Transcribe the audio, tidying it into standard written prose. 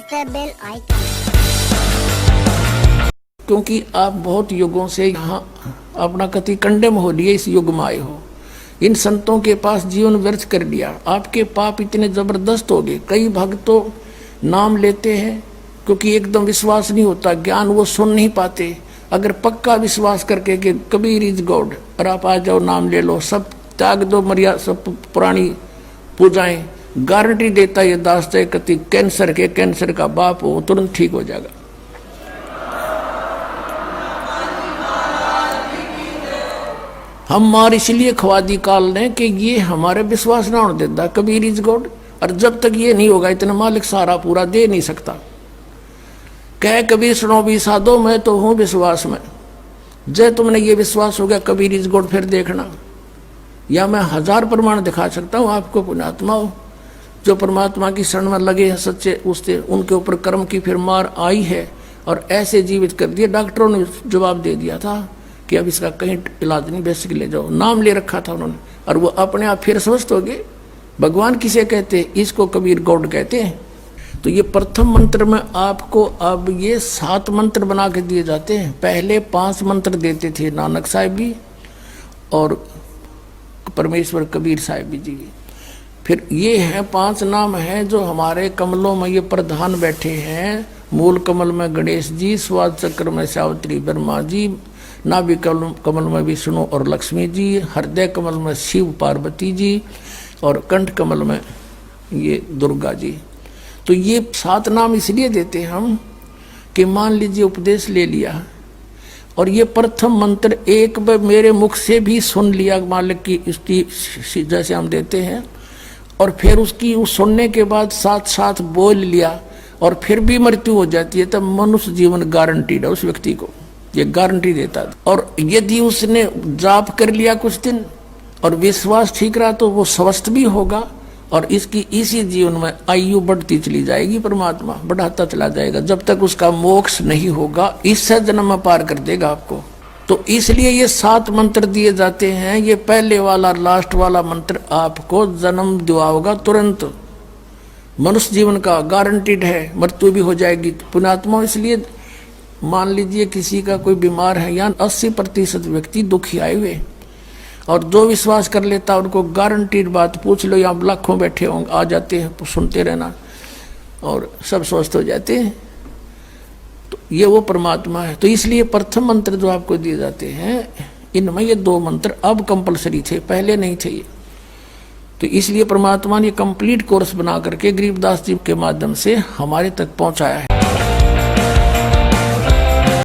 the bell icon. क्योंकि आप बहुत युगों से यहाँ अपना कति कंडेम हो लिए, इस युग में आए हो, इन संतों के पास जीवन व्यर्थ कर लिया, आपके पाप इतने जबरदस्त हो गए। कई भक्त तो नाम लेते हैं क्योंकि एकदम विश्वास नहीं होता, ज्ञान वो सुन नहीं पाते। अगर पक्का विश्वास करके कि कबीर इज गॉड और आप आ जाओ, नाम ले लो, सब त्याग दो, मर्यादा सब पुरानी पूजाएं, गारंटी देता ये दास है कति कैंसर का बाप हो तुरंत ठीक हो जाएगा। हम मार इसलिए खवादी काल ने कि ये हमारे विश्वास ना होने देता कबीर इज गॉड, और जब तक ये नहीं होगा इतना मालिक सारा पूरा दे नहीं सकता। कह कबीर सुनो भी साधो, मैं तो हूं विश्वास में। जय तुमने ये विश्वास हो गया कबीर इज गॉड, फिर देखना, या मैं 1000 प्रमाण दिखा सकता हूं आपको। पुण्यात्मा हो जो परमात्मा की शरण में लगे हैं सच्चे, उससे उनके ऊपर कर्म की फिर मार आई है और ऐसे जीवित कर दिया। डॉक्टरों ने जवाब दे दिया था कि अब इसका कहीं इलाज नहीं, बेसिक ले जाओ, नाम ले रखा था उन्होंने, और वो अपने आप फिर स्वस्थ हो गए। भगवान किसे कहते हैं? इसको कबीर गॉड कहते हैं। तो ये प्रथम मंत्र में आपको अब ये 7 मंत्र बना के दिए जाते हैं। पहले 5 मंत्र देते थे नानक साहिब भी और परमेश्वर कबीर साहिब जी। फिर ये है 5 नाम हैं जो हमारे कमलों में ये प्रधान बैठे हैं। मूल कमल में गणेश जी, स्वाद चक्र में सावित्री ब्रह्मा जी, नाभि कमल में विष्णु और लक्ष्मी जी, हृदय कमल में शिव पार्वती जी और कंठ कमल में ये दुर्गा जी। तो ये 7 नाम इसलिए देते हम कि मान लीजिए उपदेश ले लिया और ये प्रथम मंत्र एक बार मेरे मुख से भी सुन लिया मालिक की स्तुति जैसे हम देते हैं, और फिर उसकी उस सुनने के बाद साथ साथ बोल लिया और फिर भी मृत्यु हो जाती है, तब मनुष्य जीवन गारंटीड है उस व्यक्ति को, ये गारंटी देता है। और यदि उसने जाप कर लिया कुछ दिन और विश्वास ठीक रहा तो वो स्वस्थ भी होगा और इसकी इसी जीवन में आयु बढ़ती चली जाएगी, परमात्मा बढ़ाता चला जाएगा जब तक उसका मोक्ष नहीं होगा, इससे जन्म में पार कर देगा आपको। तो इसलिए ये 7 मंत्र दिए जाते हैं। ये पहले वाला लास्ट वाला मंत्र आपको जन्म दिलाओगा तुरंत, मनुष्य जीवन का गारंटीड है, मृत्यु भी हो जाएगी। पुण्यात्मा इसलिए मान लीजिए किसी का कोई बीमार है, या 80% व्यक्ति दुखी आए हुए, और जो विश्वास कर लेता उनको गारंटीड बात पूछ लो, यहाँ लाखों बैठे होंगे, आ जाते हैं, सुनते रहना और सब स्वस्थ हो जाते हैं। तो ये वो परमात्मा है। तो इसलिए प्रथम मंत्र जो आपको दिए जाते हैं इनमें ये 2 मंत्र अब कंपलसरी थे, पहले नहीं थे ये। तो इसलिए परमात्मा ने कंप्लीट कोर्स बना करके गरीबदास जी के माध्यम से हमारे तक पहुंचाया है।